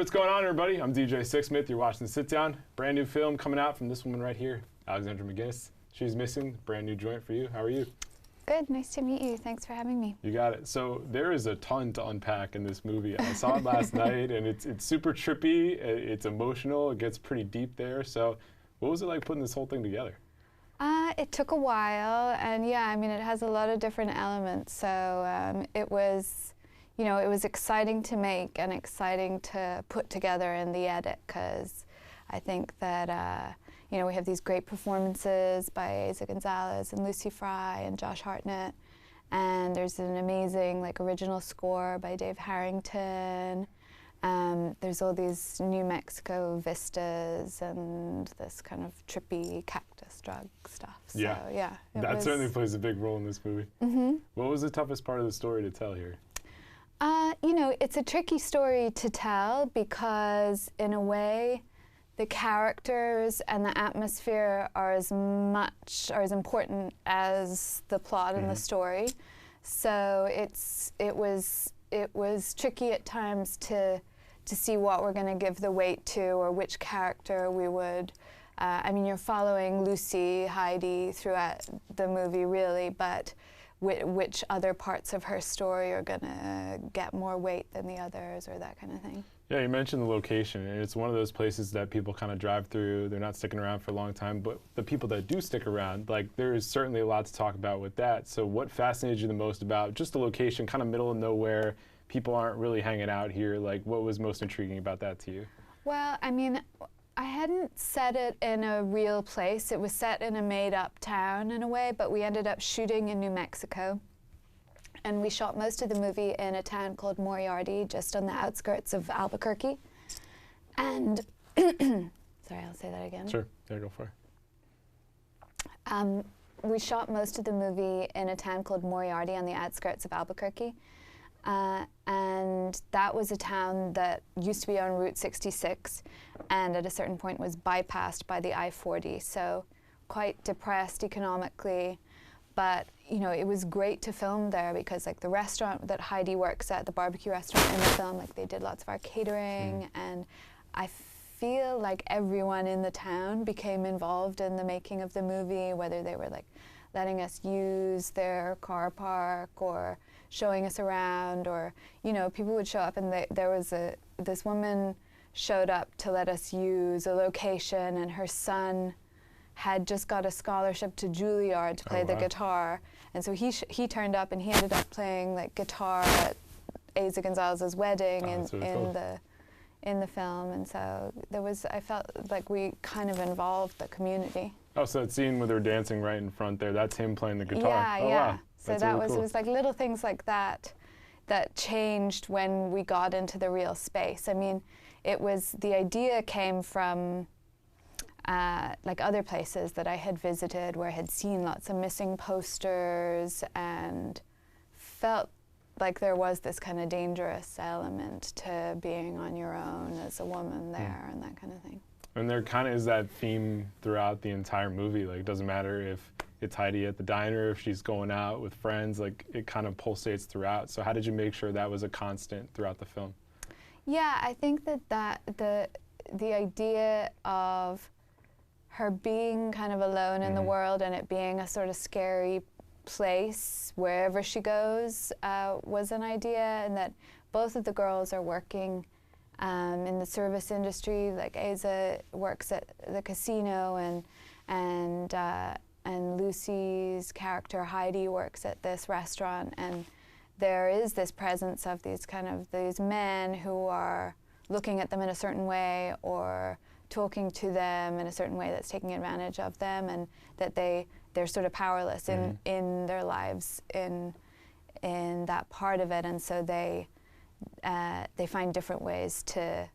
what's going on, everybody? I'm DJ Sixsmith. You're watching Sit Down. Brand new film coming out from this woman right here, Alexandra McGuinness. She's missing. Brand new joint for you. How are you? Good. Nice to meet you. Thanks for having me. You got it. So there is a ton to unpack in this movie. I saw it last night, and it's super trippy. It's emotional. It gets pretty deep there. So what was it like putting this whole thing together? It took a while, and yeah, I mean, it has a lot of different elements. So it was, you know, it was exciting to make and exciting to put together in the edit, because I think that, you know, we have these great performances by Eiza Gonzalez and Lucy Fry and Josh Hartnett, and there's an amazing, like, original score by Dave Harrington. There's all these New Mexico vistas and this kind of trippy cactus drug stuff. So, yeah. That certainly plays a big role in this movie. Mm-hmm. What was the toughest part of the story to tell here? You know, it's a tricky story to tell because, in a way, the characters and the atmosphere are as much or as important as the plot and the story. So it was tricky at times to see what we're going to give the weight to or which character we would. I mean, you're following Lucy, Heidi throughout the movie, really, but which other parts of her story are going to get more weight than the others, or that kind of thing. Yeah, you mentioned the location, and it's one of those places that people kind of drive through. They're not sticking around for a long time, but the people that do stick around, like, there is certainly a lot to talk about with that. So what fascinated you the most about just the location, kind of middle of nowhere, people aren't really hanging out here? Like, what was most intriguing about that to you? Well, I mean, I hadn't set it in a real place. It was set in a made-up town in a way, but we ended up shooting in New Mexico. And we shot most of the movie in a town called Moriarty, just on the outskirts of Albuquerque. And, sorry, I'll say that again. Sure, there, go for it. We shot most of the movie in a town called Moriarty on the outskirts of Albuquerque. And that was a town that used to be on Route 66, and at a certain point was bypassed by the I-40. So quite depressed economically. But, you know, it was great to film there because, like, the restaurant that Heidi works at, the barbecue restaurant in the film, like, they did lots of our catering, and I feel like everyone in the town became involved in the making of the movie, whether they were, like, letting us use their car park or showing us around, or, you know, people would show up, and there was this woman showed up to let us use a location, and her son had just got a scholarship to Juilliard to play the guitar, and so he turned up and he ended up playing, like, guitar at Eiza Gonzalez's wedding in the film, and so I felt like we kind of involved the community. Oh, so that scene where they're dancing right in front there, that's him playing the guitar? Yeah, oh, yeah. Wow. So that's that really was, cool. it was like little things like that that changed when we got into the real space. I mean, the idea came from like other places that I had visited where I had seen lots of missing posters and felt like there was this kind of dangerous element to being on your own as a woman there and that kind of thing. And there kind of is that theme throughout the entire movie. Like, it doesn't matter if it's Heidi at the diner, if she's going out with friends, like, it kind of pulsates throughout. So how did you make sure that was a constant throughout the film? Yeah, I think that the idea of her being kind of alone in the world and it being a sort of scary place wherever she goes was an idea, and that both of the girls are working in the service industry. Like, Eiza works at the casino, and Lucy's character Heidi works at this restaurant, and there is this presence of these men who are looking at them in a certain way or talking to them in a certain way that's taking advantage of them, and that they're sort of powerless in their lives in that part of it, and so they find different ways to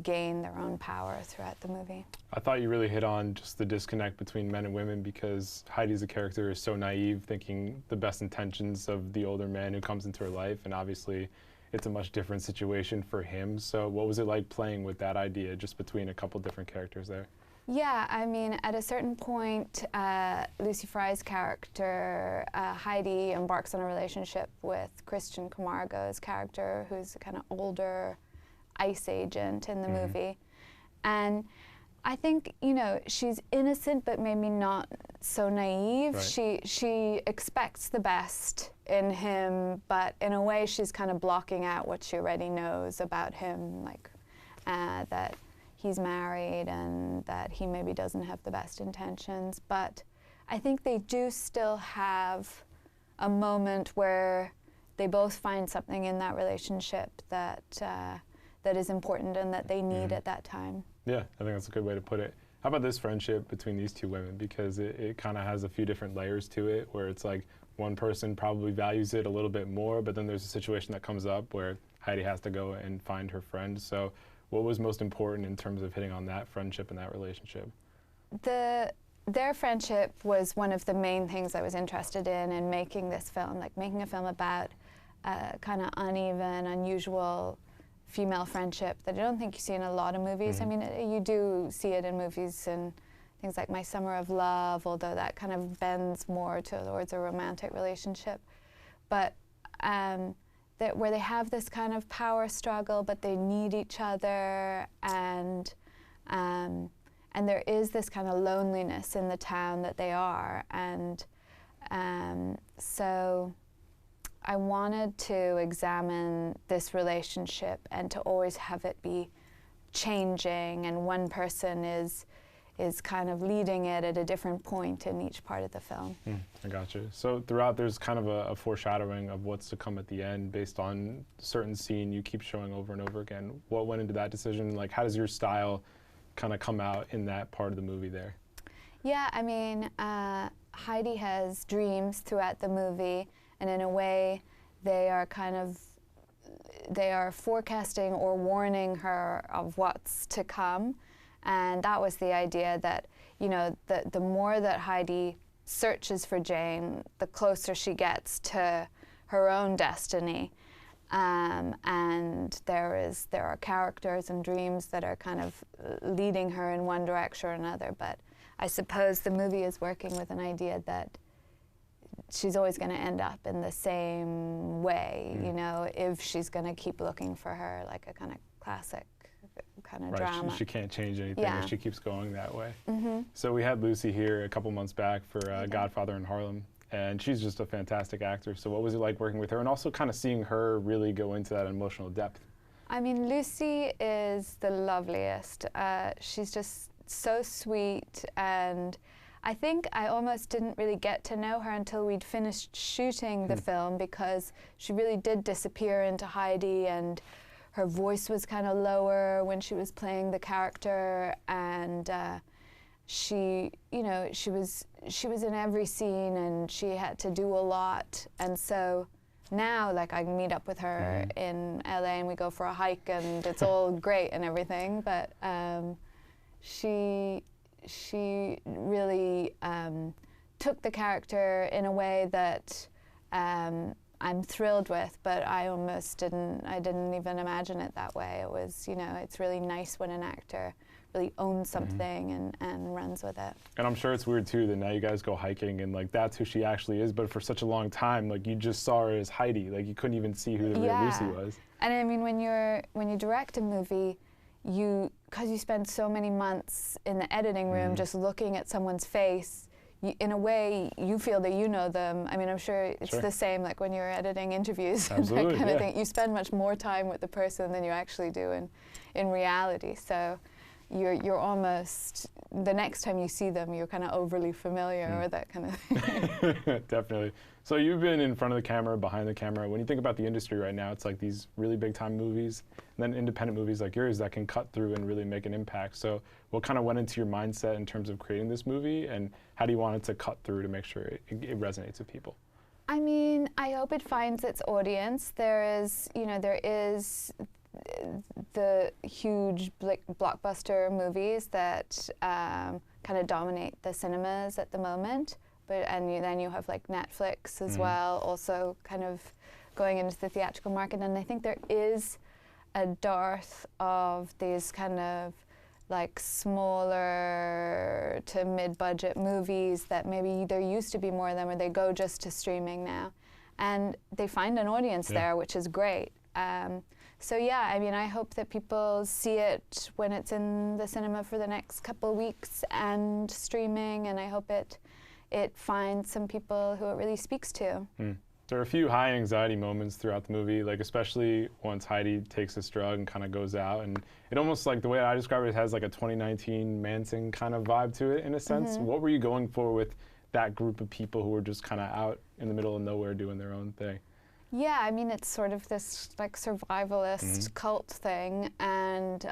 gain their own power throughout the movie. I thought you really hit on just the disconnect between men and women, because Heidi's character is so naive, thinking the best intentions of the older man who comes into her life, and obviously it's a much different situation for him. So what was it like playing with that idea just between a couple different characters there? Yeah, I mean, at a certain point, Lucy Fry's character, Heidi, embarks on a relationship with Christian Camargo's character, who's a kind of older ICE agent in the movie. And I think, you know, she's innocent, but maybe not so naive. Right. She expects the best in him, but in a way she's kind of blocking out what she already knows about him, like that he's married and that he maybe doesn't have the best intentions. But I think they do still have a moment where they both find something in that relationship that that is important and that they need at that time. Yeah, I think that's a good way to put it. How about this friendship between these two women? Because it kind of has a few different layers to it, where it's like one person probably values it a little bit more, but then there's a situation that comes up where Heidi has to go and find her friend. So what was most important in terms of hitting on that friendship and that relationship? Their friendship was one of the main things I was interested in making this film, like making a film about kind of uneven, unusual female friendship that I don't think you see in a lot of movies. I mean, you do see it in movies and things like My Summer of Love, although that kind of bends more towards a romantic relationship. But where they have this kind of power struggle, but they need each other, and there is this kind of loneliness in the town that they are, and so I wanted to examine this relationship and to always have it be changing, and one person is kind of leading it at a different point in each part of the film. I gotcha. So throughout there's kind of a foreshadowing of what's to come at the end based on a certain scene you keep showing over and over again. What went into that decision? Like, how does your style kind of come out in that part of the movie there? Yeah, I mean, Heidi has dreams throughout the movie, and in a way they are forecasting or warning her of what's to come. And that was the idea that, you know, the more that Heidi searches for Jane, the closer she gets to her own destiny. And there are characters and dreams that are kind of leading her in one direction or another. But I suppose the movie is working with an idea that she's always going to end up in the same way, you know, if she's going to keep looking for her, like a kind of classic kind of drama. She can't change anything if she keeps going that way. So we had Lucy here a couple months back for Godfather in Harlem, and she's just a fantastic actor. So what was it like working with her, and also kind of seeing her really go into that emotional depth? I mean, Lucy is the loveliest. She's just so sweet, and I think I almost didn't really get to know her until we'd finished shooting the film, because she really did disappear into Heidi, and her voice was kind of lower when she was playing the character, and she, you know, she was in every scene, and she had to do a lot. And so now, like, I meet up with her in LA, and we go for a hike, and it's all great and everything. But she really took the character in a way that I'm thrilled with, but I didn't even imagine it that way. It was, you know, it's really nice when an actor really owns something and runs with it. And I'm sure it's weird too that now you guys go hiking and like that's who she actually is, but for such a long time, like you just saw her as Heidi, like you couldn't even see who the real Lucy was. And I mean, when you direct a movie, because you spend so many months in the editing room just looking at someone's face, in a way, you feel that you know them. I mean, I'm sure it's the same like when you're editing interviews and that kind of thing. You spend much more time with the person than you actually do in reality. So you're almost, the next time you see them, you're kind of overly familiar or that kind of thing. Definitely. So you've been in front of the camera, behind the camera. When you think about the industry right now, it's like these really big time movies and then independent movies like yours that can cut through and really make an impact. So what kind of went into your mindset in terms of creating this movie, and how do you want it to cut through to make sure it resonates with people? I mean, I hope it finds its audience. There is the huge blockbuster movies that kind of dominate the cinemas at the moment. And then you have like Netflix as well, also kind of going into the theatrical market. And I think there is a dearth of these kind of like smaller smaller to mid-budget movies that maybe there used to be more of them, or they go just to streaming now. And they find an audience there, which is great. So yeah, I mean, I hope that people see it when it's in the cinema for the next couple weeks and streaming, and I hope it finds some people who it really speaks to. There are a few high anxiety moments throughout the movie, like especially once Heidi takes this drug and kind of goes out, and it almost, like the way I describe it, has like a 2019 Manson kind of vibe to it in a sense. What were you going for with that group of people who were just kind of out in the middle of nowhere doing their own thing? Yeah, I mean, it's sort of this like survivalist cult thing, and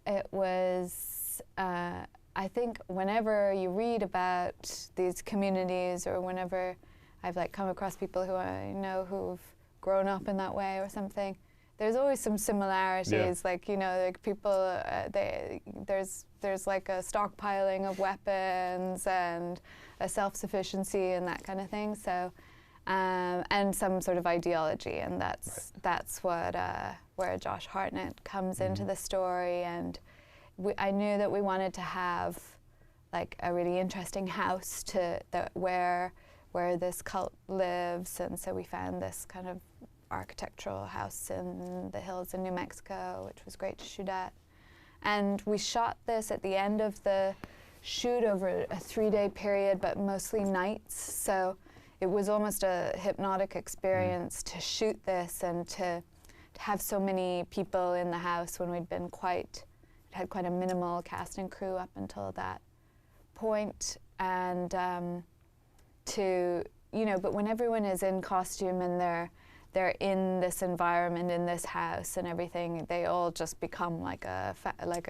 it was, I think whenever you read about these communities, or whenever I've like come across people who I know who've grown up in that way or something, there's always some similarities. Like, you know, like people, there's like a stockpiling of weapons and a self-sufficiency and that kind of thing. So, and some sort of ideology, and that's what where Josh Hartnett comes into the story. And I knew that we wanted to have like a really interesting house where this cult lives, and so we found this kind of architectural house in the hills in New Mexico, which was great to shoot at. And we shot this at the end of the shoot over a 3-day period, but mostly nights. So it was almost a hypnotic experience to shoot this, and to have so many people in the house when we'd been had quite a minimal cast and crew up until that point. And but when everyone is in costume and they're in this environment, in this house and everything, they all just become like a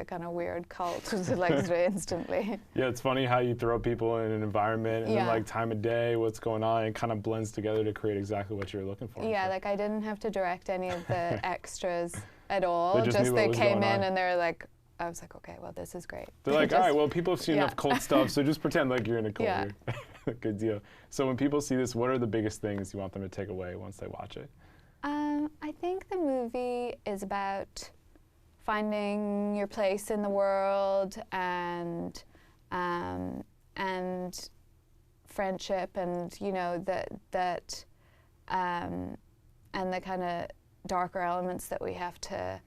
kind of weird cult, like sort of instantly. Yeah, it's funny how you throw people in an environment and then like time of day, what's going on, it kind of blends together to create exactly what you're looking for. Yeah, like I didn't have to direct any of the extras at all. They came in and they're like, I was like, okay, well, this is great. They're like, all right, well, people have seen enough cult stuff, so just pretend like you're in a cult. Yeah. Good deal. So when people see this, what are the biggest things you want them to take away once they watch it? I think the movie is about finding your place in the world, and friendship, and you know and the kind of darker elements that we have to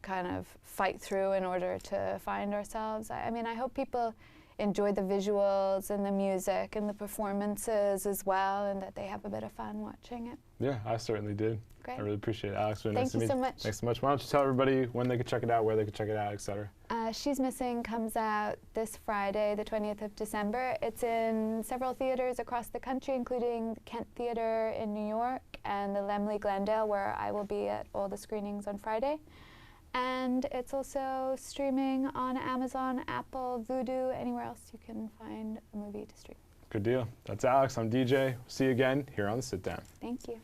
kind of fight through in order to find ourselves. I mean, I hope people enjoy the visuals and the music and the performances as well, and that they have a bit of fun watching it. Yeah, I certainly did. Great. I really appreciate it, Alex. Really Thank you so much. Thanks so much. Why don't you tell everybody when they can check it out, where they can check it out, etc. She's Missing comes out this Friday, the 20th of December. It's in several theaters across the country, including the Kent Theater in New York and the Laemmle Glendale, where I will be at all the screenings on Friday. And it's also streaming on Amazon, Apple, Vudu, anywhere else you can find a movie to stream. Good deal. That's Alex. I'm DJ. See you again here on The Sit Down. Thank you.